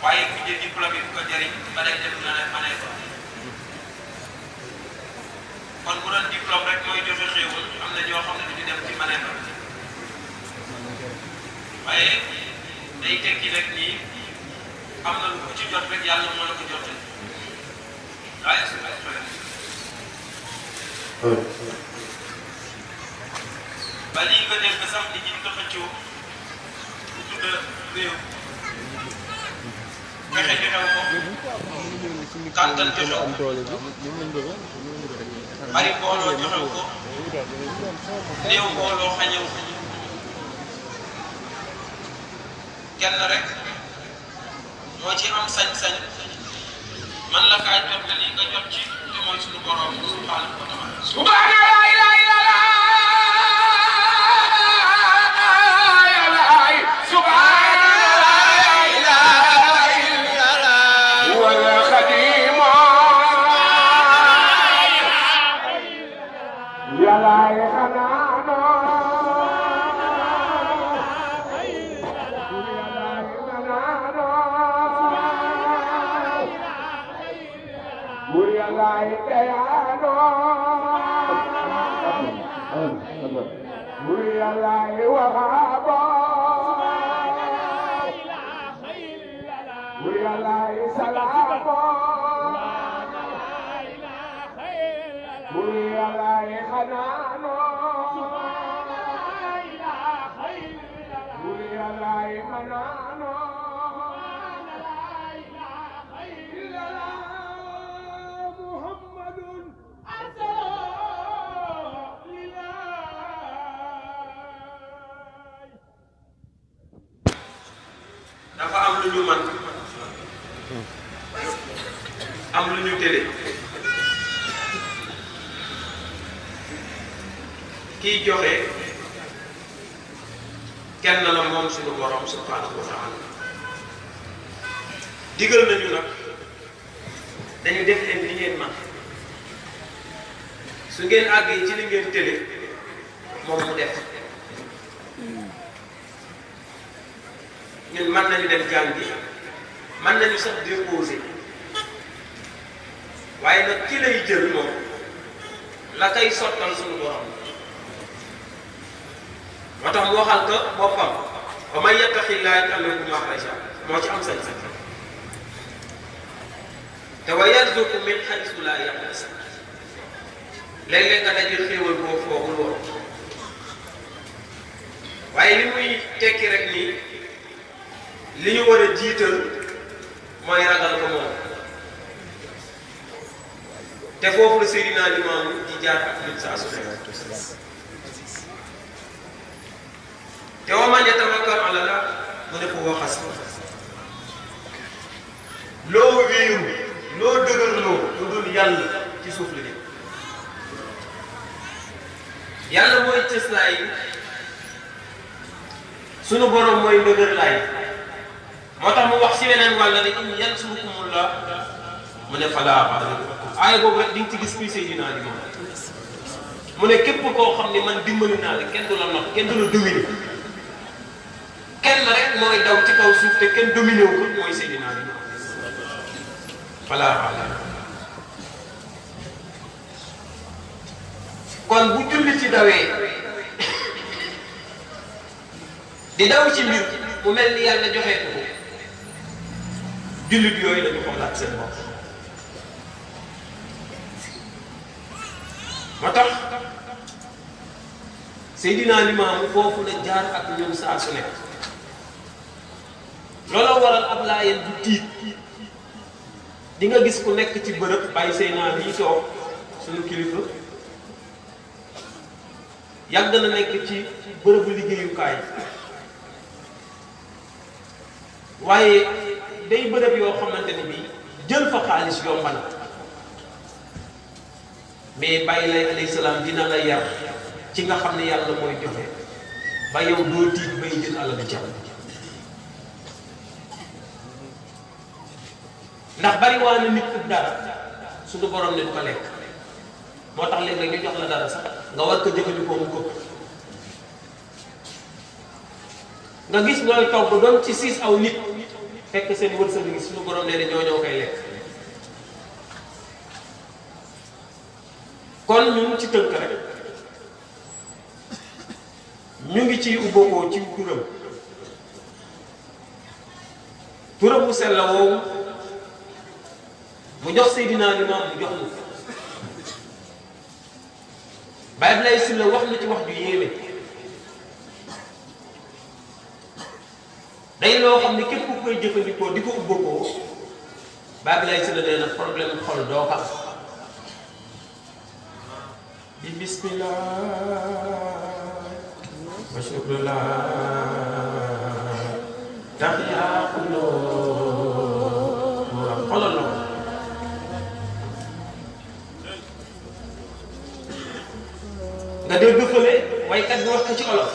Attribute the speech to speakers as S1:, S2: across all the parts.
S1: waaye ku jël diplôme bi ko jëriñ ba dem def na ne manee ko kon bu doon diplôme rek mooy joxe xéewal am na ñoo xam ne du ñu dem ci manee ko waaye day tekki rek nii am na lu ko ci jot rek yàlla moo la ko jotee waaye su ba lii nga dégg sax nit ñi di ko xëccoo bu tudd réew pexe joxew ko kàttan joxew ko bari mbooloo joxew ko néew mbooloo xañew ko kenn rek moo ci am sañ-sañ man la kaay jot na lii nga jot ci te mooy suñu borom subhanahu wa taala subhana la ilaha illallah subhana la ilaha illallah wal khadim ya la khanano dafa am lu ñu man am lu ñu télé kiy joxe kenn la moom suñu borom subhanahu wa taala digal nañu nag dañu def leen li ngeen man su ngeen àggee ci li ngeen télé moom mu def ñun mën nañu dem jàngi mën nañu sax déposer waaye nag ki lay jël moom la koy sottal suñu borom moo tax mu waxal ko boppam wa man yattaqillaaha yaj'al lahu makhrajan moo ci am sañ-sañ te wa yarzuqhu min haysu laa yahtasib léeg-léeg nga dajul xéewal boo foogul woon waaye li muy tekki rek nii li ñu war a jiital mooy ragal ko moom te foofu la Seydina Limaamu di jaar ak nit saa su nekk te wa man yatawakkal ala Allah mu ne ko waxas loo wéeru loo dëgërloo lu dul yàlla ci suuf la nekk yàlla mooy cëslaay sunu borom mooy ndëgër laay moo tax mu wax si weneen wàll ne in yansurkumullah mu ne falaa ghaalib aaya boobu rek di nga ci gis kuy Seydina Limaamu mu ne képp koo xam ne man dimbali naa la kenn du la not kenn du la dominer kenn rek mooy daw ci kaw suuf te kenn dominé wu ko mooy Seydina Limaamu falaa ghaalib kon bu julli ci dawee di daw ci mbir mu mel ni yàlla joxee ko jullit yooyu lañu xoolaat seen bopp moo tax Seydina Limaamu foofu la jaar ak ñoom saa su nekk looloo waral ab laayeen bu tiit di nga gis ku nekk ci bërëb bàyyi Seydina bii toog suñu kilifa yàgg na nekk ci bërëbu liggéeyukaay waaye day bërëb yoo xamante ni bii jël fa xaalis yomb na mais bàyyi lay alayhi salaam dina la yar ci nga xam ne yàlla mooy joxe ba yow doo tiit bay jël alal di jàpp ndax bari waa na nit ëpp dara suñu borom ne du ko lekk moo tax léeg-léeg ñu jox la dara sax nga war ko jëfandikoo mu këpp nga gis looy togg doon ci siis aw nit fekk seen wërsëg gi suñu borom nee na ñoo koy lekk. kon ñun ci tënk rek ñu ngi ci ubboo ci turam mu sell woowu mu jox Seydina Limaamu mu jox ñu Baye Abdoulaye Sylla wax na ci wax ju yéeme day loo xam ne képp ku koy jëfandikoo di ko ubboo Baye Abdoulaye Sylla nee na problème xol doo ko am bi bismillah wa shukrullah taxiyaa xuloo xolal la nga dégg fële waykat bi wax ko ci olof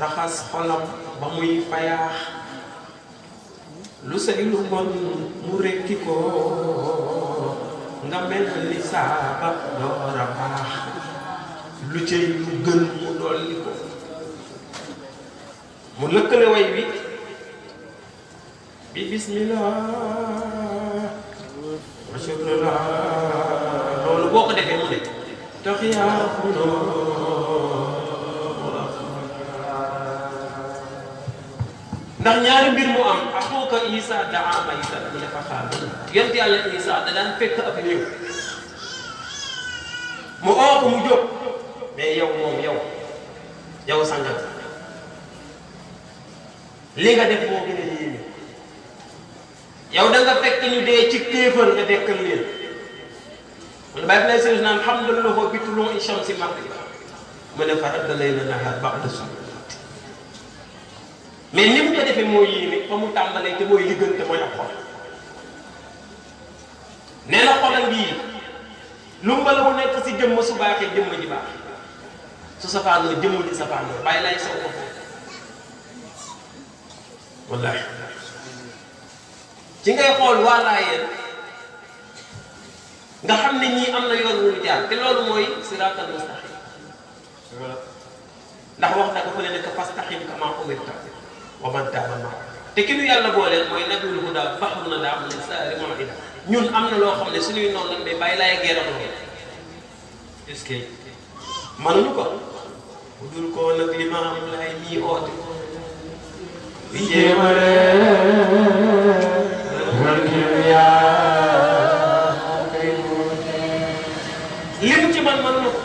S1: raxas xolam ba muy fayaax lu say lu bon mu rekki ko nga mel ni saaba door a baax lu cay lu gën mu dolli ko mu lëkkale way bi bismillah wa shukrullah loolu boo ko defee mu ne taxiyaa ndax ñaari mbir mu am axuuka Isa daa mayta ñu dafa xaar yonent yàlla Isa da daan fekk ab néew mu oo ko mu jóg mais yow sàngal li nga def moo gën a yéeme yow da nga fekk ñu dee ci kéefër nga dekkal leen man bàyyi lay sëriñ naan alhamdulilah bi tuluu shamsi maghriba mu ne farat da lay la nahaar ba'da subh mais ni mu ko defee moo yéeme fa mu tàmbalee te mooy liggante mooy ak xol nee na xolam bii lu mu la mu nekk si jëmm su baaxee jëmm ji baax su safaanoo jëmm ji safaanoo bàyyi lay sow ko wallaahi ci ngay xool waalaa yéen nga xam ne ñii am na yoon wu ñu jaar te loolu mooy siraatal mustaqim ndax wax na ko fële nekk fastaqim kamaa umirta wa man taaba ma'ak te ki nu yàlla booleel mooy nabiyul huda baxru na daa mu ne saari mu'ida ñun am na loo xam ne suñuy noonu lañ mais bàyyi laay geeram loolu est-ce que mënuñu ko bu dul ko nag limaam laay ñii oote bi jéemale lim ci man mënuñu ko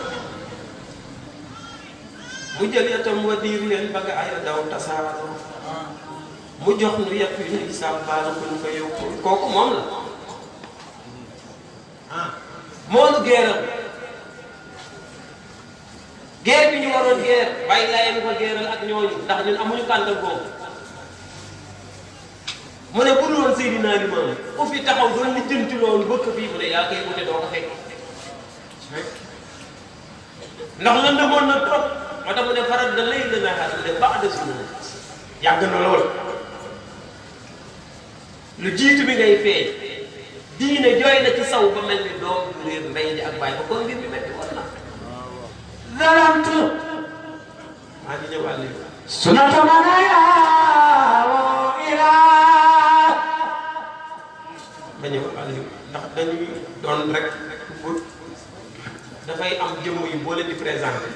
S1: mu jël yatam wa diir leen ba nga ay daw tasaaroo mu jox nu yàpp yi ñuy sàmbaal buñ ko yóbbu kooku moom la moo nu geeral geer bi ñu waroon geer bàyyi laay mu ko geeral ak ñooñu ndax ñun amuñu kàndal boobu mu ne bu dul woon Seydina Limaamu ku fi taxaw doon li jëm ci loolu bëgg fii mu ne yaa koy wute doo ko fekk ndax lan demoon na trop moo tax mu ne farat da lay la naxaat mu ne ba'da subh yàgg na lool lu jiitu bi ngay feeñ diine jooy na ci saw ba mel ni doom du réer mbay ji ak bàyyi ba kon mbir mi metti woon na zalamtu maa ngi ñëwaat léegi sunata manaya wa ila ma ñëwaat léegi ndax dañuy doon rek bu dafay am jëmm yu boo leen di présenté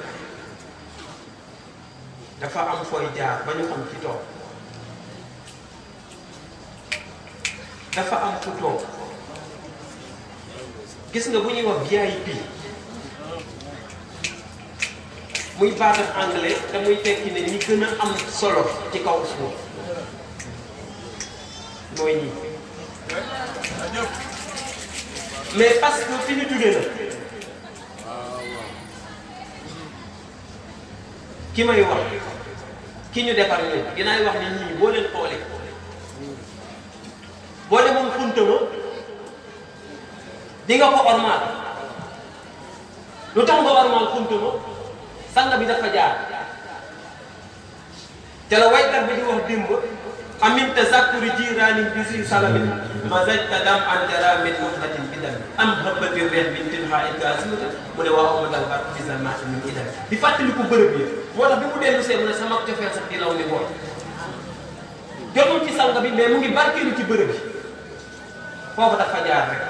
S1: dafa am fooy jaar ba ñu xam ci toog dafa am fu toog gis nga bu ñuy wax VIP muy baatam anglais te muy tekki ne ñi gën a am solo ci kaw suuf mooy ñii mais parce que fi ñu jógee na ki may wax ki ñu defar ñun dinaay wax ni ñii boo leen xoolee boo demoon Funtama di nga ko ormaal lu tax nga ormaal Funtama sang bi dafa jaar te la waykat bi di wax démb amin tazakkuri jiiraani bi si salamin mazajta dam an jara min muhdatin bidam am habati reex min tilhaa gasimata mu ne waa amadal bar bisamati min idam di fàttali ko bërëb yi moo tax bi mu dellu see mu ne sama cofeel sax di law ni bool jotul ci sang bi mais mu ngi barkeelu ci bërëb bi foofu dafa jaar rek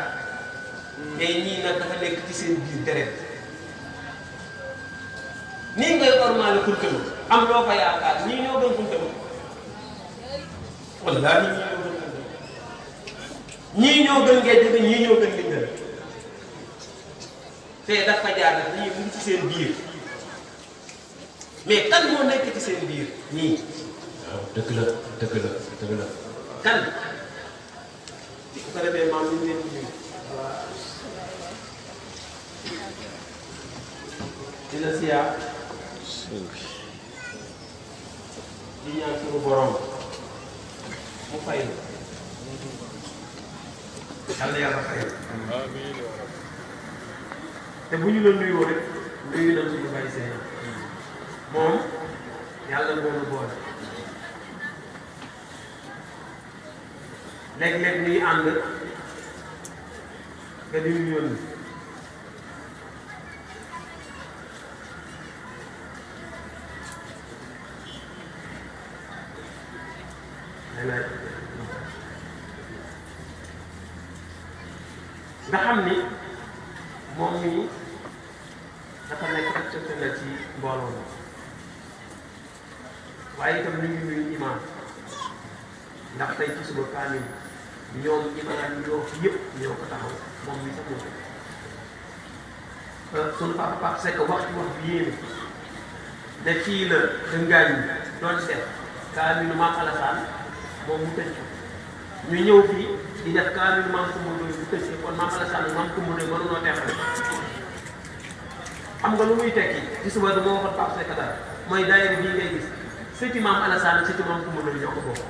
S1: mais ñii nag dafa nekk ci seen biir deret nii ngay ormaale Kounta am loo fa yaakaar ñii ñoo gën Kounta wallaahi ñii ñoo gën Géej gi ñii ñoo gën Linguère te dafa jaar nag ñii mu ngi ci seen biir mais kan moo nekk ci seen biir ñii. waaw dëgg la kan bu ko defee maam ñu leen di nuyu waaw di la siyaar di ñaan suñu borom mu fay la yàlla fay te bu ñu la nuyoo rek nuyu nañ suñu bàyyi seen moom yàlla moo ñu boole léeg-léeg ñuy ànd nga di ñu yónni nga xam ni moom mii dafa nekk exceptionnel ci mbooloo mi waaye itam ñu ngi nuyu imaam ndax tey ci suba kaamil ñoom imaam yoo fi yëpp ñoo ko taxaw moom mii sax moom sunu papa Pape Seck wax ci wax bi yéene ne fii la dëngaañ doon def kaamilu Maam Alassane moom mu tëj ko ñu ñëw fii di def kaamilu Maam Coumba Ndoye bu tëj kon Maam Alassane Maam Coumba Ndoye mënunoo teexale xam nga lu muy tekki ci suba dama waxoon Pape Seck dara mooy daayira bii ngay gis sëti Maam Alassane ak sëti Maam Coumba Ndoye ñoo ko bokk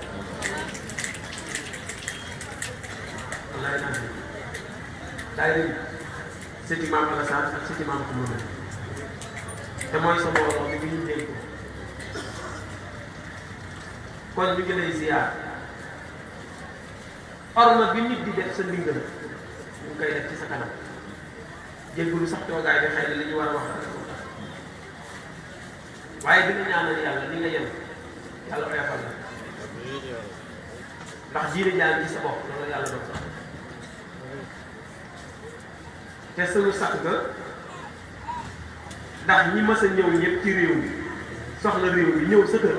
S1: wallaay naa fi daayira bi sëti Maam Alassane ak sëti Maam Coumba Ndoye te mooy sa mbooloo bi ñu dégg ko kon ñu ngi lay ziar orma bi nit di def sa ndingal ñu ngi koy def ci sa kanam jéggulu sax toogaay bi xëy na li ñu war a wax waaye dina ñaanal yàlla li nga yem yàlla oyofal la ndax jiire jaan ci sa bopp loolu yàlla doon sax te suñu sax nga ndax ñi mës a ñëw ñëpp ci réew mi soxla réew mi ñëw sa kër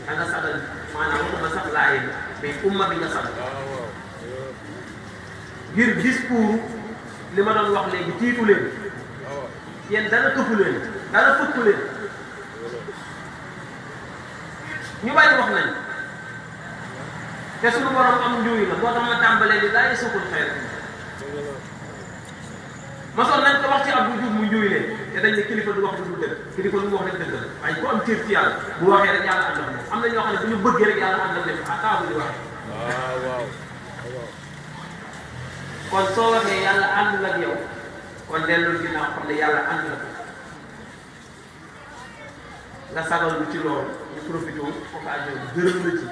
S1: da nga sagal maanaam waxuma sax laaye mais umma bi nga sagal ngir discours li ma doon wax léegi tiitu leen yéen dana këfu leen dana fëkk leen ñu bàyyi wax nañ te suñu borom am njuuy la moo tax ma tàmbalee ni laa yasukul xeer masoon nañ ko wax ci Abdou Diouf mu njuuy leen te dañ ne kilifa du wax du dëgg kilifa lu mu wax rek dëgg la waaye ku am cër ci yàlla bu waxee rek yàlla ànd ak moom am na ñoo xam ne bu ñu bëggee rek yàlla ànd ak leen à taabu di waxee kon soo waxee yàlla ànd ak yow kon dellul ginnaaw xam ne yàlla ànd la ko nga sagal lu ci loolu ñu profité occasion bi gërëm la ci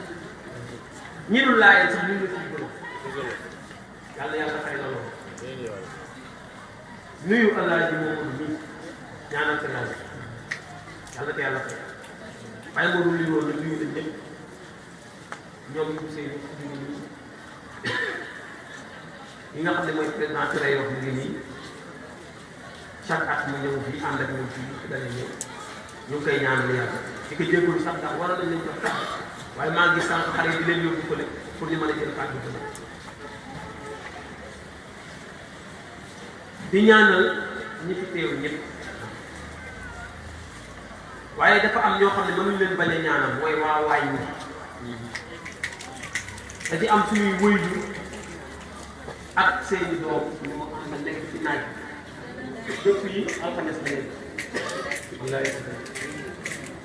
S1: ñi dul laayeen sax ñu ngi la ciy gërëm yàlla fay la loolu nuyu Alaaji Moodu nii ñaanal ko laaj yàlla te yàlla fay waaye moo dul lii woon nag nuyu nañ ñëpp ñoom ñu seen yi nga xam ne mooy président Touré yoo xam ne nii chaque at mu ñëw fii ànd ak ñoom fii dana ñëw ñu ngi koy ñaanal yàlla di ko jégalu sax ndax waroon nañ leen jox tax waaye maa ngi sànq xale yi di leen yóbbu fële pour ñu mën a jël kàddu gi di ñaanal ñi fi teew ñëpp waaye dafa am ñoo xam ne mënuñ leen bañ a ñaanal mooy waa waay ñi da ci am suñuy wëyju ak seeni doom ñu ma xam ne nekk ci naaj depuis alxames la leen wallaay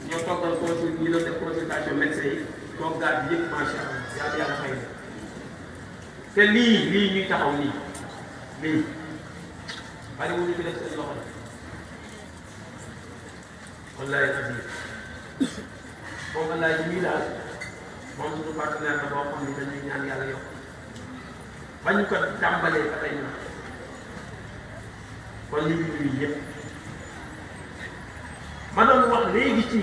S1: ñoo toggal consul ñi doon def consultation médecin yi toog gaat bi yëpp macha allah yàlla fay na te lii ñuy taxaw nii lii bari wu ñu ko def seen loxo la wallaay azim moom wallaay ji mii daal moom suñu partenaire la boo xam ne dañuy ñaan yàlla yokk bañ ko tàmbalee ba tey ñu kon li ñu nuyu yëpp ma doon wax léegi ci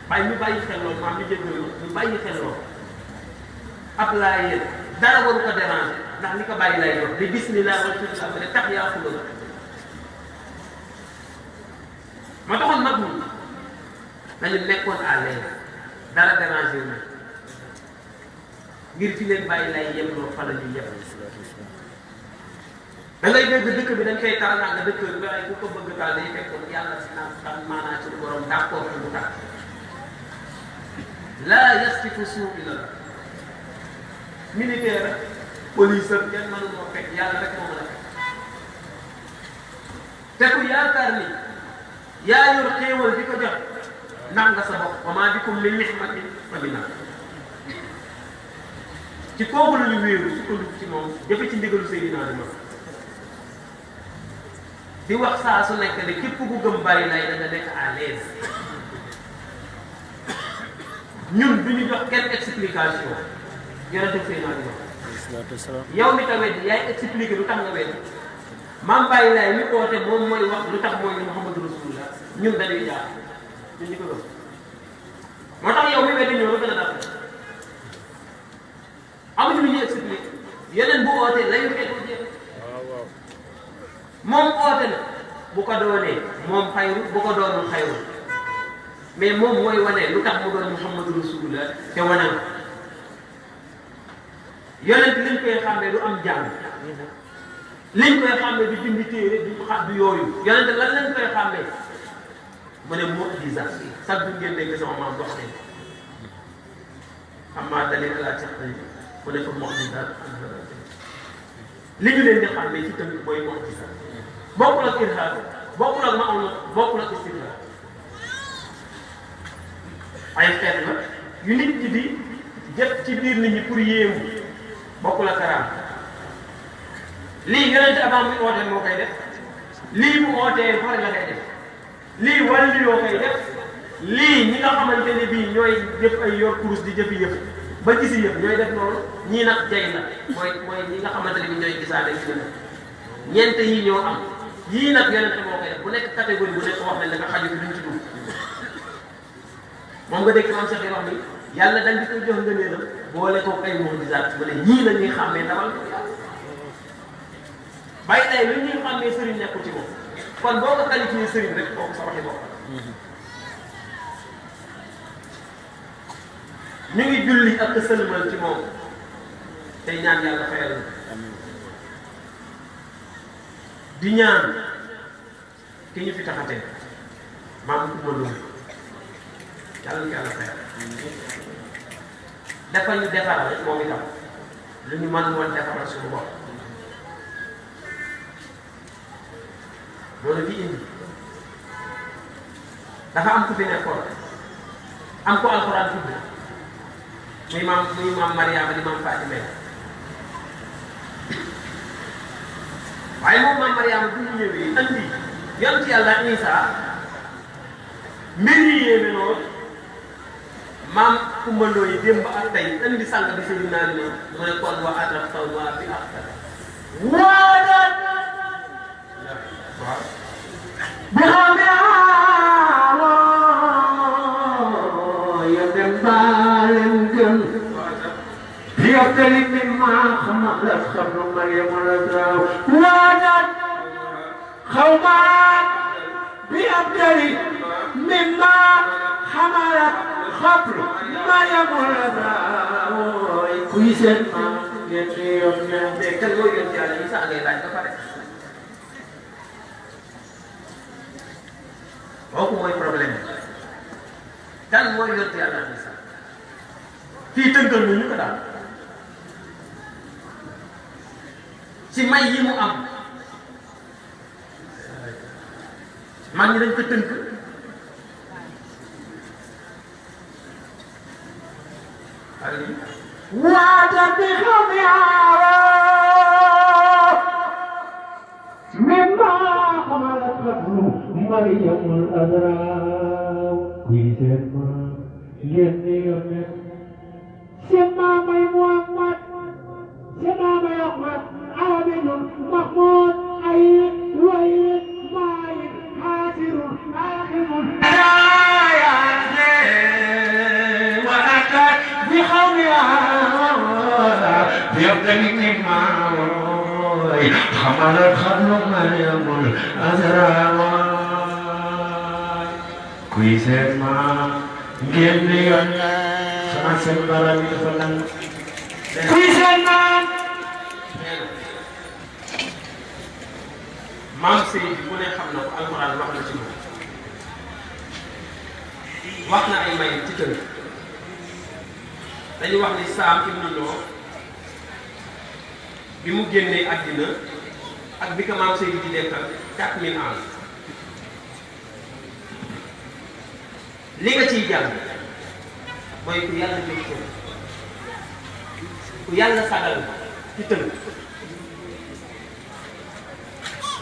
S1: bàyyi ñu bàyyi xel loolu maam ñu jël ñu bàyyi xel loolu ab laa yéen dara waru ko déranger ndax li ko bàyyi lay doon di bismillah wala tuuti sax ne tax yaa xulóo la ma taxoon mag ñi dañu nekkoon à l'aise dara déranger wu ngir fi leen bàyyi lay yem loo fa la ñuy yem da ngay dégg dëkk bi dañ koy taal naa nga dëkk bi waaye ku ko bëgg taal day fekkoon yàlla si naan taal maanaa ci borom d'accord fi mu taal laa yastifu suu ila la militaire police ak kenn mënu moo fekk yàlla rek moo mën a fekk te ku yaakaar ni yaa yor xéewal di ko jox nax nga sa bopp wa maa bikum min ni'matin fa min Allah ci kooku la ñu wéeru sukkandiku ci moom jëfe ci ndigalu Seydina Limaamu di wax saa su nekk ne képp ku gëm bàyyi lay da nga nekk à l'aise ñun du ñu jox kenn explication yonente Seydina Limaamu yow mi ta weddi yaay expliqué lu tax nga weddi maam bàyyi lay mi oote moom mooy wax lu tax mooy Muhammadu Rasulullah ñun dañuy jaar ñun ñu ko gëm moo tax yow mi weddi ñëw la gën a daf amuñu lu ñuy expliqué yeneen bu ootee lañu xeetu jéem moom oote na bu ko doonee moom xayru bu ko doonul xayru mais moom mooy wane lu tax mu doon Muhammadu Rasulullah te wane na yonent liñ koy xàmmee du am jàng liñ koy xàmmee du bind téere du xam du yooyu yonent lan lañ koy xàmmee mu ne mu'jiza sax du ngeen dégg sama maam dox nañ xam maa dalil ala ceq mu ne ko mu'jiza li ñu leen di xàmmee ci tënk mooy mu'jiza bokkul ak irhab bokkul ak ma'una bokkul ak istidlal ay xeet la yu nit ñi di jëf ci biir nit ñi pour yéemu bokkul ak karaam lii yonent avant muy ootee moo koy def lii mu ootee pare la koy def lii wàllu yoo koy def lii ñi nga xamante ne bii ñooy jëf ay yor kurus di jëfi yëf ba gisi yëf ñooy def loolu ñii nag jay la mooy ñi nga xamante ne bii ñooy gisaane ci dina ñeent yi ñoo am yii nag yonent moo koy def bu nekk catégorie bu nekk wax nañ la nga xaju fi duñ ci dugg moom nga dégg maam Cheikh yi wax ni yàlla dañ di koy jox ngëneelam boole ko ay mu'jizaat mu ne ñii la ñuy xàmmee ndawal bàyyi lay lu ñuy xàmmee sëriñ nekkul ci moom kon boo ko qualifié sëriñ rek kooku sa waxi bopp ñu ngi julli ak sëlmal ci moom tey ñaan yàlla fayal na di ñaan ki ñu fi taxatee maam ku ma loolu yàlla na yàlla fayal dafa ñu defaral moom itam lu ñu mën woon defaral suñu bopp loolu fi indi dafa am ku fi nekkoon am ko alxuraan tudd muy maam Mariama di maam Fatima waaye moom maam Mariama bu ñu ñëwee andi yonent yàlla Isa mbir yi yéeme lool maam Kumba Ndoye démb ak tey andi sang bi sëñ naa ne mu ne kon waa atraf taw waa bi ak waaw bi xam ya dem baalen gën يختلف مما خلق خبر مريم ولدها وانت خوما بأبدل مما حملت خبر مريم ولدها كويسن ما يتيم كان لو ينتي على عيسى عليه لا يكفر kooku mooy problème kan mooy yonent Yàlla Isa fii tënkal ñu ko daal ci may yi mu am mag ñi dañ ko tënk waata bi xam yaaro mimma xamalat xablu Maryamul Azraa kuy seen maam yénni yónne seen maamay Muhammad seen maamay Ahmad Aminun Mahmoud Ayib Wayib Maayib Haasirun Aaximun wa atat bi xawmiha
S2: يبتلي معاي حمل الخبل مريم الأزرار كويسين ما جيني سنسل برامي فلان كويسين ما
S1: maam Seydi bu ne xam na ko alxuraan wax na ci moom wax na ay may ci kër dañu wax ni Saam ibnu Nuux bi mu génnee àddina ak bi ko maam Seydi di dekkal 4000 ans li nga ciy jàng mooy ku yàlla jóg ko ku yàlla sagal ci tënk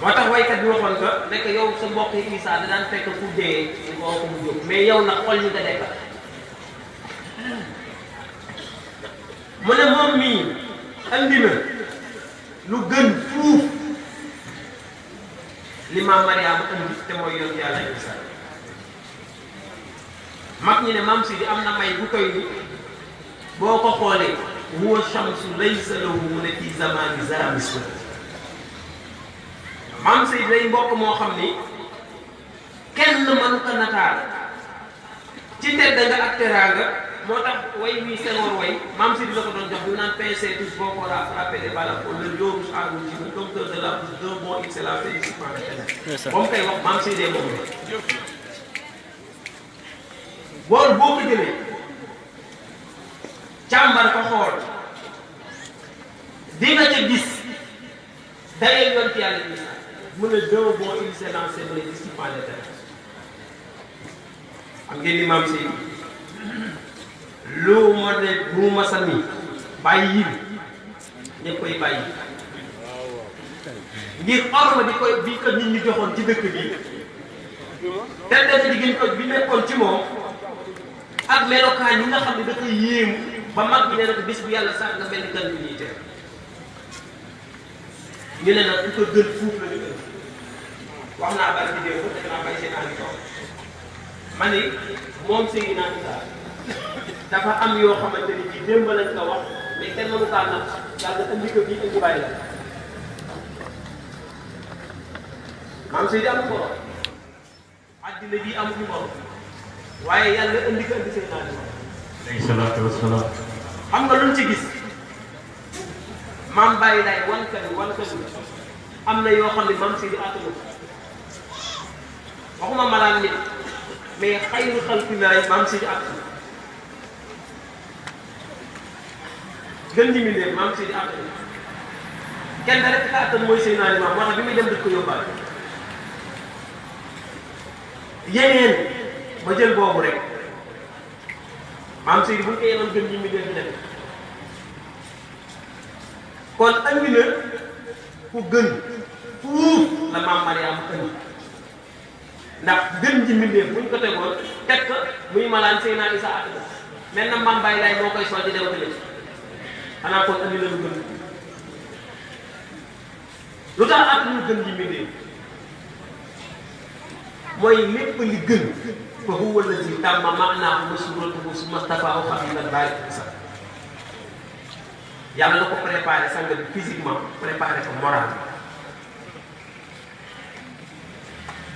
S1: moo tax waykat bi waxoon ko nekk yow sa mbokk yi Isaa da daan fekk ku dee nga ko mu jóg mais yow nag xol ñi nga dekkal mu ne moom mii andi na lu gën fuuf li maam Mariama andi te mooy yoon yàlla Isaa mag ñi ne maam Sidi am na may bu koy ni boo ko xoolee huwa shamsu laysa lahu mu ne fii zamani zaramis maam Seydi day mbokk moo xam ni kenn mënu ko nataal ci tedd nga ak teraanga moo tax way wii Senghor way maam Seydi la ko doon jox bu naan pincé tous boo ko frappé des balles pour le lion rouge à rouge le dompteur de la bouche d'un bon X la félicite par le ténèbre moom koy wax maam Seydi moom la bool boo ko jëlee càmbar ko xool di nga ca gis dayee yoon ci yàlla Isaa mu ne deux bons il s'est lancé mu ne discipline de terre xam ngeen ni maam Seydi lu ma ne bu ma sànni bàyyi yi ñëpp koy bàyyi ngir orma di koy bi ko nit ñi joxoon ci dëkk bi te def diggéen ko bi nekkoon ci moom ak melokaan yi nga xam ne da koy yéemu ba mag bi nee na ko bis bu yàlla sax nga mel ni gan bi ñuy teer ñu ne nag ku ko gën fuuf la ñu gën wax naa bari ci démb def naa bay seen ànd toog ma ne moom Seydina Isaa dafa am yoo xamante ni ci démb lañ ko wax mais kenn mënu kaa nag yàlla indi ko bii indi bàyyi la maam Seydi amul borom àddina bii amul borom waaye yàlla indi ko indi Seydina Isaa
S2: alayhi salaatu wassalaam
S1: xam nga luñ ci gis maam bàyyi lay wan ka am na yoo xam ne maam Seydi attanu waxuma malaan nit mais xayru xalqillaah maam Seydi attanu gën ñi mi leen maam Seydi attanu kenn rek ka attan mooy Seydina Limaamu moo tax bi muy dem dëkk ko yóbbaale yeneen ma jël boobu rek maam Seydi bu ñu ko yenoon gën ñi mi leen di def kon andi na ku gën fuuf la maam Mariama andi ndax gën ji mbindeef buñ ko tegoon teg ko muy malaan Seydina Isaa at mel na maam Baye Laay moo koy sol di dem ak léegi xanaa kon andi na lu gën lu tax at lu gën ji mbindeef mooy lépp li gën fa huwa allazi tamma maanaahu masruuratuhu summa stafaahu xabiiran baarikan sax yàlla na ko préparé sang bi physiquement préparé ko moral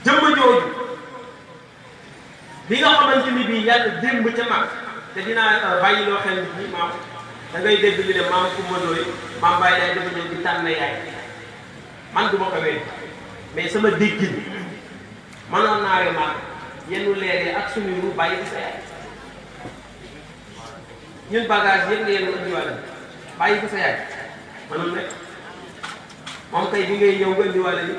S1: jëmma jooju bi nga xamante ni bii yàlla démb ca mag te dinaa bàyyi loo xel nit ñi maam da ngay dégg li ne maam Kumba Ndooy maam Baye Laay dafa ñëw di tànn yaay man du ma ko wéy mais sama déggin mënoon naa we maam yenn leer yi ak suñu ru bàyyi di sa yaay ñun bagage yëpp nga yenn indiwaale bàyyi ko sa yaay mënul nekk moom kay bi ngay ñëw nga indiwaale ni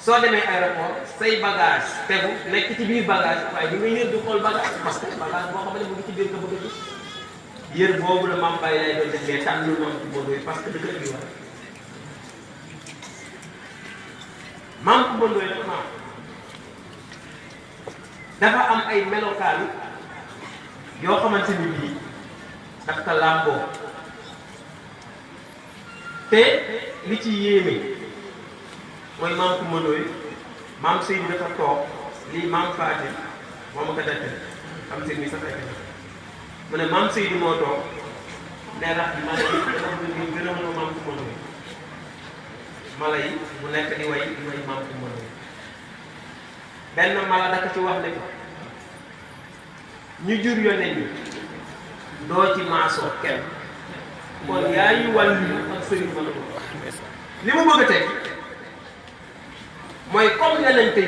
S1: soo demee aéroport say bagage tegu nekk ci biir bagage waaye bi ngay yër di xool bagage parce que bagage boo xam ne mu ngi ci biir nga bëgg a gis yër boobu la maam Baye Laay doon def mais tànnul maam Kumba Ndooy parce que da ko indiwaale maam Kumba Ndooy nag maam dafa am ay melokaan yoo xamante ni bii daf ko làmboo te li ci yéeme mooy maam Kumba Ndooy maam Seydi dafa toog lii maam Faati moo ma ko dette xam seen ni sax ay mu ne maam Seydi moo toog ne rax bi mala yi dama bëgg ñu gën a mën a maam ku mën mala yi bu nekk di way maam ku mën benn mala daka ci wax ne ko ñu jur yonent ñi doo ci maasoo kenn kon yaa yi wàllu ak sëriñ mën a ko li mu bëgg a teg mooy comme yonent yi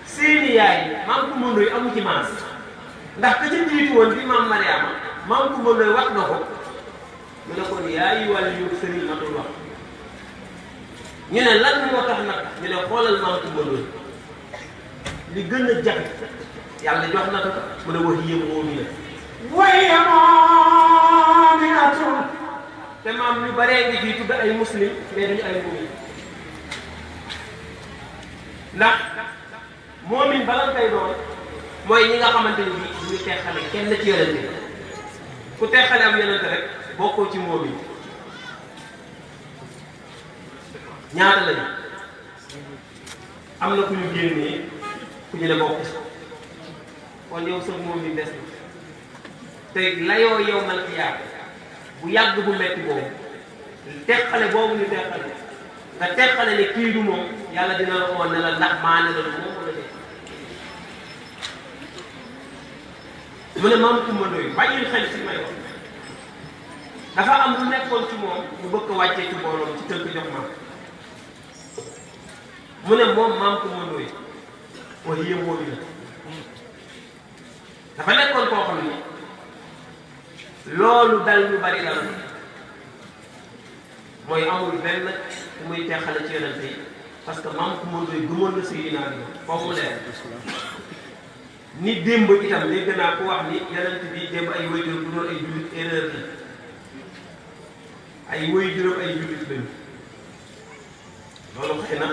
S1: seeni yaay maam ku mën amu ci maas ndax ka ci jiitu woon bi maam Mariama maam ku mën wax na ko mu ne kon yaa yi wàllu ak sëriñ ma doon wax ñu ne lan moo tax nag ñu ne xoolal maam ku mën li gën a jafe yàlla jox na ko mu ne wax yéem moo mi la
S2: waaye moominatul
S1: te maam ñu baree ngi fii tudd ay muslim mais duñu ay mu'min ndax moomin bala nga koy doon mooy ñi nga xamante ni bii duñu teexale kenn ci yonente ku teexale am yonente rek bokkoo ci moomin ñaata lañu am na ku ñu génnee ku ñu ne bokk kon yow sa moomin des na te layoo yow man ci yàgg bu yàgg bu metti boobu teqale boobu ñu teqale nga teqale ne kii du moom yàlla dina la xool ne la ndax maa ne la du moom wala déet mu ne maam Kumba Ndoye bàyyil xel si may wax dafa am lu nekkoon ci moom mu bëgg ko wàccee ci mbooloom ci tënk jox maam mu ne moom maam Kumba Ndoye wax yéem wóobi la dafa nekkoon koo xam ne loolu dal ñu bari la mooy amul benn ku muy teexale ci yonente yi parce que maam ku mën doy gëmoon na Seydina bi foofu mu leer ni démb itam dégg naa ko wax ni yonente bi démb ay waajur bu doon ay jullit erreur la ay waajuram ay jullit lañu loolu xëy na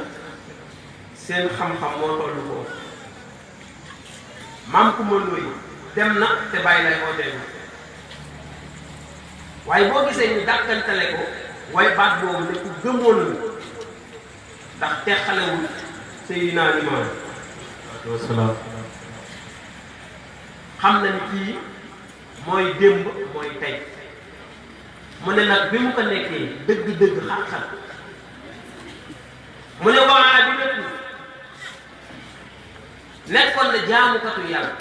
S1: seen xam-xam moo tollu foofu maam ku mën doy dem na te bàyyi lay ootee waaye boo gisee ñu dàkkantale ko waaye baat boobu ne ku gëmoon la ndax teqalewul Seydina Limaamu wasalaam xam na ni kii mooy démb mooy tey mu ne nag bi mu ko nekkee dëgg-dëgg xar-xar mu ne waa bi nekkoon na jaamukatu yàlla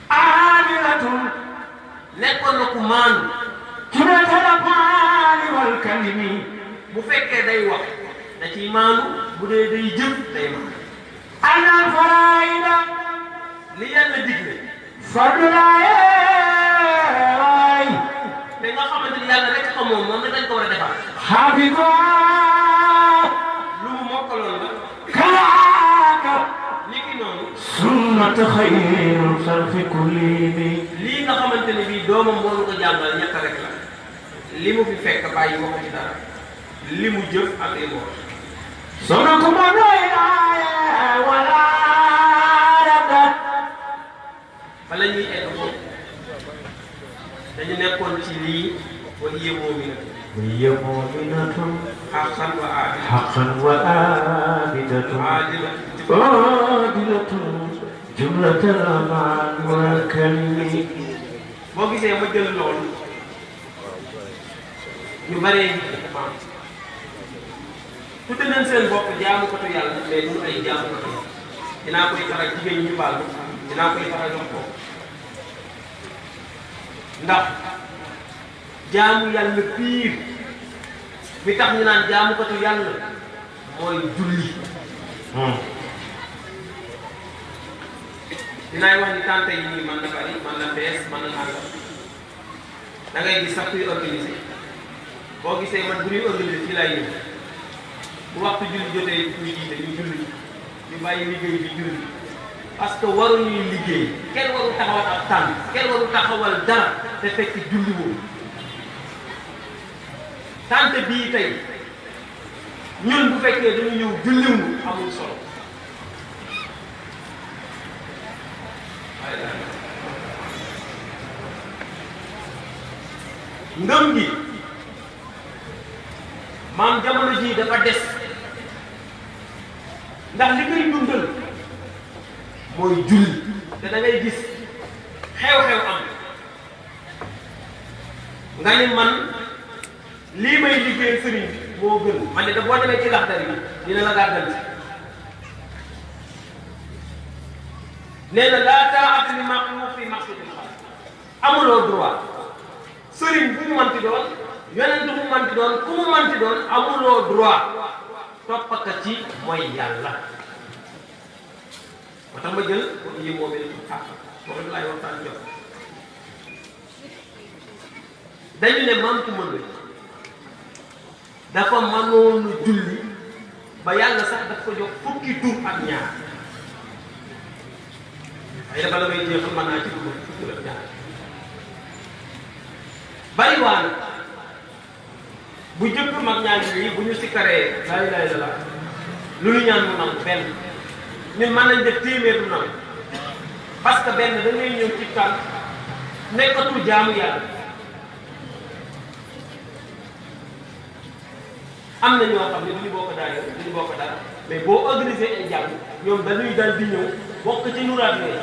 S1: aamilatul nekkoon na ku maandu
S2: tunatal qaali wal kalimi
S1: bu fekkee day wax da ciy maandu bu dee day jëf day maandu
S2: ana faraida
S1: li yàlla digle
S2: fardulaay
S1: te nga xamante ni yàlla rek xamoon moom dañ ko war a defar
S2: xaafida
S1: lu mu mokkaloon la
S2: kalaaka
S1: ni ki noonu
S2: sunnat xayrul xalqi kullihim
S1: lii nga xamante ne bii doomam moo ko jàngal ñett rek la li mu fi fekk bàyyi waxu ci dara li mu jëf ak li mu wax
S2: sono Kumba Ndoye wala rabda
S1: bala ñuy egg foofu dañu nekkoon ci lii wa hiya mu'minatun
S2: hiya mu'minatun
S1: haqqan wa aadilatun
S2: haqqan wa aadilatun aadilatun jumlatal amaan wal kalimi
S1: boo gisee ma jël loolu ñu baree ngi ko maam tudde nañ seen bopp jaamukatu yàlla mais ñun ay jaamukatu yàlla dinaa koy faral jigéen ñi ñu baal dinaa koy faral jox ko ndax jaamu yàlla piir mi tax ñu naan jaamukatu yàlla mooy julli dinaay wax ni tante yi nii man na bari man na bees man na nangam da ngay gis sax kuy organisé boo gisee man bu ñuy organisé fii laay ñëw bu waxtu julli jotee kuy jiite ñu julli ñu bàyyi liggéey bi julli parce que waruñuy liggéey kenn waru taxawal ak tànn kenn waru taxawal dara te fekk julli woo tante bii tey ñun bu fekkee dañu ñëw julliwul amul solo ngëm gi maam jamono jii dafa des ndax li koy dundal mooy julli te da ngay gis xew-xew am nga ni man lii may liggéey sëriñ bi moo gën man ne da boo demee ci laxdar yi dina la gàggal nee na laa taa'ata li maxluuq fi ma'siyatil xaaliq amuloo droit sëriñ bu mu manti doon yonent bu mu manti doon ku mu manti doon amuloo droit toppaka ci mooy yàlla moo tax ma jël yi moo mel ni boobu laay waxtaan jox dañu ne Maam Coumba Ndoye dafa mënoon a julli ba yàlla sax daf ko jox fukki tur ak ñaar ay dafa la may jeexal mën naa ci dugg fukki ak ñaar bari waa na bu jëkk mag ñaan yi bu ñu sikkaree laa ilaaha illallaah lu ñu ñaan mu nangu benn ñun mën nañ def téeméer du nangu parce que benn da ngay ñëw ci tànn nekkatul jaamu yàlla am na ñoo xam ne du ñu bokk dara du ñu bokk dara mais boo organisé ay jàmm ñoom dañuy dal di ñëw bokk ci nuraat yooyu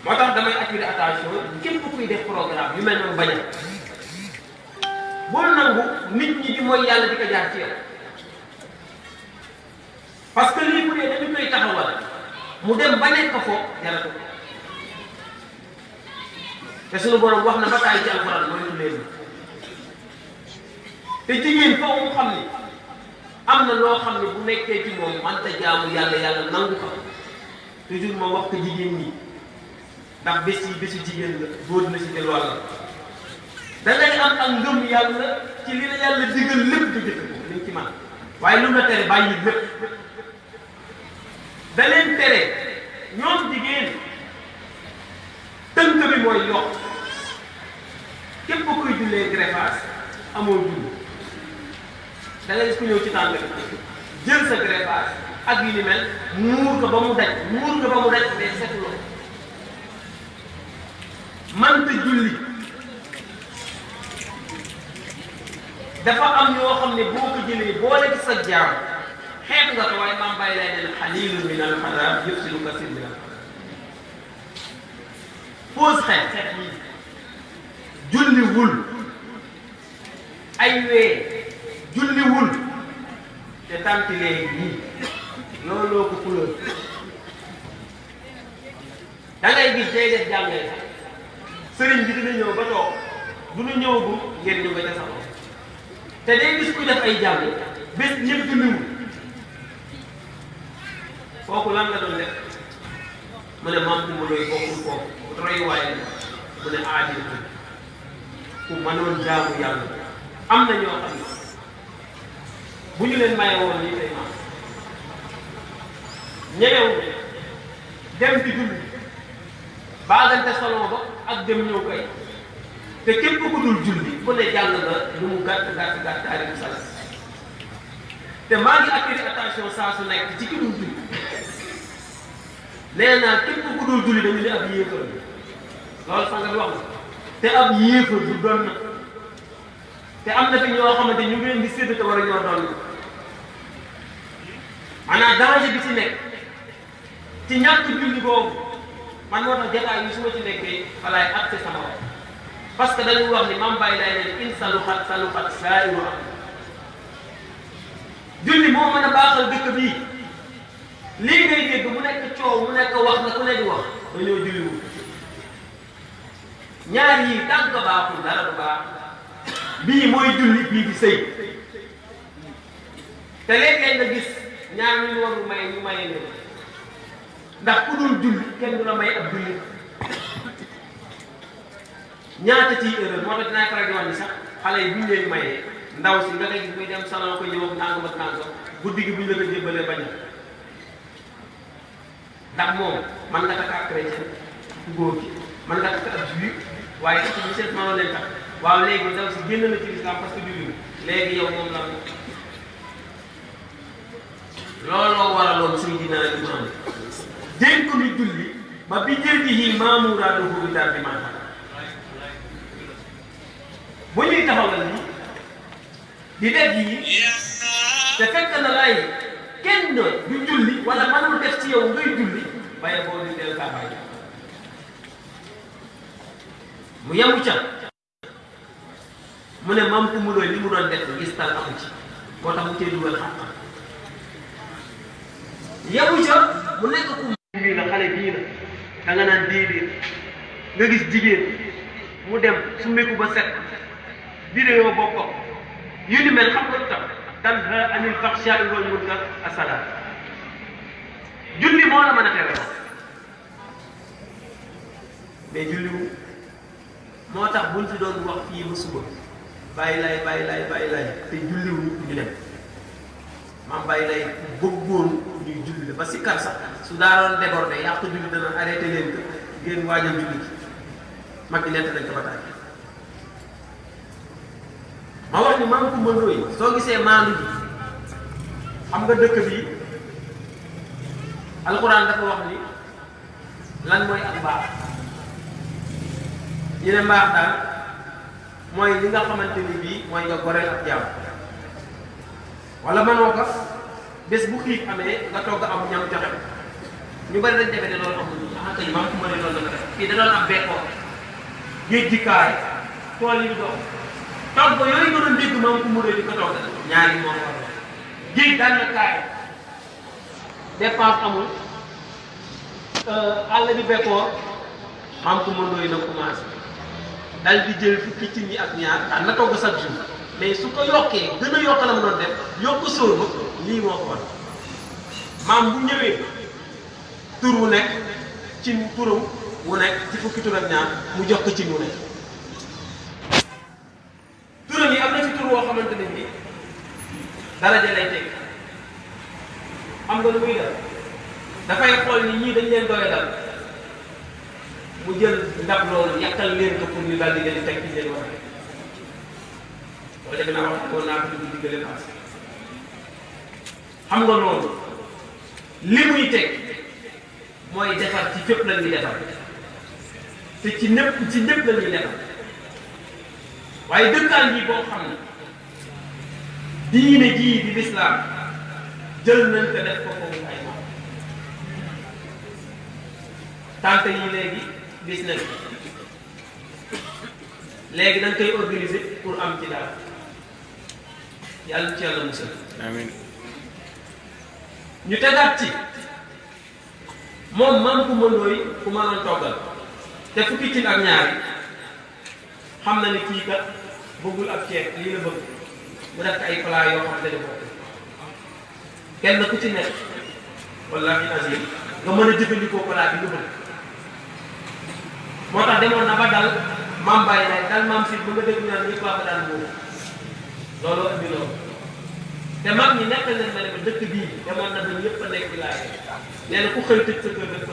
S1: moo tax damay attirer attention képp kuy def programme yu mel noonu bañ a boo nangu nit ñi di mooy yàlla di ko jaar ci yow parce que lii bu dee dañu koy taxawal mu dem ba nekk foofu jaratu ko te suñu borom wax na ba taay ci alxuraan mooy lu leen te jigéen foofu mu xam ni am na loo xam ne bu nekkee ci moom mënta jaamu yàlla yàlla nangu ko toujours ma wax ko jigéen ñi ndax bés yi bésu jigéen la góor na si jël wàll da ngay am ak ngëm yàlla ci li la yàlla digal lépp di jëfe ko liñ ci man waaye lu la tere bàyyi lépp da leen tere ñoom jigéen tënk bi mooy yokk képp kuy jullee greffage amoo julli da ngay gis ku ñëw ci tànk jël sa greffage ak yu ni mel muur ko ba mu daj mais setuloo manta julli dafa am yoo xam ne boo ko jëlee boole ci sa jaam xeet nga ko waaye maam bàyyi lay neen xaliilun min al-xaraam yufsidu kasiir min al-xaraam pause xeet yi julliwul ay wee julliwul te tànti léegi nii looloo ko couleur da ngay gis day def jàngee sax sëriñ bi dina ñëw ba toog du ñu ñëwagum ngeen ñu nga ca saxoo te day gis kuy def ay jàng bés ñëpp julliwul kooku lan la doon def mu ne Maam Coumba Ndoye bokkul kooku roy waaye mu ne aadil ku mënoon jaamu yàlla am na ñoo xam ne bu ñu leen maye woon nii tey maam ñemewu dem di julli baagante salon ba ak dem ñëw kay te képp ku dul julli ku ne jàng nga lu mu gàtt taarifu salaat te maa ngi attiré attention saa su nekk ci ki dul julli nee naa képp ku dul julli dañu ne ab yéefar loolu sax nga bi wax na te ab yéefar du doon na te am na fi ñoo xamante ñu ngi leen di sédd te war a ñoo doon maanaam danger bi ci nekk ci ñàkk julli boobu man moo tax jotaay yi su ma ci nekkee falaay accès sama wax parce que dañu wax ni Mame Baye lay ne in saluxat saa'iru am julli moo mën a baaxal dëkk bii lii ngay dégg mu nekk coow mu nekk wax na ku ne di wax dañoo julliwul ñaar yii tànk baaxul dara du baax bii mooy julli bii di sëy te léeg-léeg nga gis ñaar ñu warul may ñu maye leen ndax ku dul julli kenn du la may ab julli ñaata ciy erreur moo tax dinaa faral di wax ni sax xale yi bu ñu leen mayee ndaw si nga gis muy dem salon ko ñëw ak nangam ak nangam guddi gi bu ñu la ko jébbalee bañ ndax moom man nga takk ak chrétien ku góor gi man nga takk ab juif waaye ci ñu seet mënoo leen tax waaw léegi ndaw si génn na ci islam parce que julli léegi yow moom la looloo waraloon Seydina Limaamu dénk lu julli ba bi jëldihi maamuraatuhu bi darbi maa bu ñuy taxawal ni di def yi te fekk na lay kenn du julli wala mënul def ci yow ngay julli baye boo di del kaa bàyyi mu yemu ca mu ne maam ku mu looy li mu doon def gis tal amu ci moo tax mu cee dugal xam-xam yemu ca mu nekk ku bii la xale bii la da nga naan déedéet nga gis jigéen mu dem su meeku ba set vidéo boppam yu ni mel xam nga lu tax tanha anil fahsha'i wal munkar as-salaat julli moo la mën a tere mais julli moo tax buñ fi doon wax fii ba suba bàyyi lay te julliwu ñu dem maam bàyyi lay bëggoon ñuy julli ba si kar sax su daaroon débordé yàq julli dana arrêté leen ko ngeen waajal julli mag gi nett nañ ko ba tàyyi ma wax ni maam Coumba Ndoye soo gisee maandu ji xam nga dëkk bi alxuraan dafa wax ni lan mooy ak mbaax ñu ne mbaax daal mooy li nga xamante ni bii mooy nga goreel ak jàmm wala mënoo ko bés bu xiif amee nga togg am ñam joxe ñu bari dañ defee ne loolu amul ah kay maam Coumba Ndoye loolu la ko def fii da doon am bekkoor géej gi kaay tool yi dox togg yooyu nga doon dégg maam Coumba Ndoye di ko togg ñaari moom war géej daan na kaay dépense amul àll bi bekkoor maam Coumba Ndoye na commencé dal di jël fukki cin yi ak ñaar daan na togg chaque jour mais su ko yokkee gën a yokk la mu doon def yokk sóor ba lii moo ko war maam bu ñëwee tur wu nekk cin turam wu nekk ci fukki tur ak ñaar mu jox ko cin wu nekk turam yi am na ci tur woo xamante ne bii daraja lay teg xam nga lu muy def dafay xool ni ñii dañ leen doy dal mu jël ndab loolu yàqal leen ko pour ñu daal di leen teg ci leen wax wala dinaa wax ko naa ko dugg digg leen as xam nga loolu li muy teg mooy defar ci fépp la ñuy defar te ci ñëpp la ñuy defar waaye dëkkaan yi boo xam ne diine jii di lislaam jël nañ ko def ko foofu ay moom tante yi léegi bis nañ léegi dañ koy organiser pour am ci dara yàlla ci yàlla musal amiin ñu tegaat ci moom maam Coumba Ndoye ku mënoon toggal te fukki cin ak ñaari xam na ni kii kat bëggul ab ceeb lii la bëgg mu def ay plat yoo xam ne bokk kenn ku ci nekk wallaahi azim nga mën a jëfandikoo plat bi nga bëgg moo tax demoon na ba dal maam Baye lay dal maam si ba nga dégg naan ñi ko daan boobu looloo indi loolu te mag ñi nekk nañ ma ne dëkk bii demoon na ba ñëpp a nekk ci laaj nee na ku xëy tëj sa kër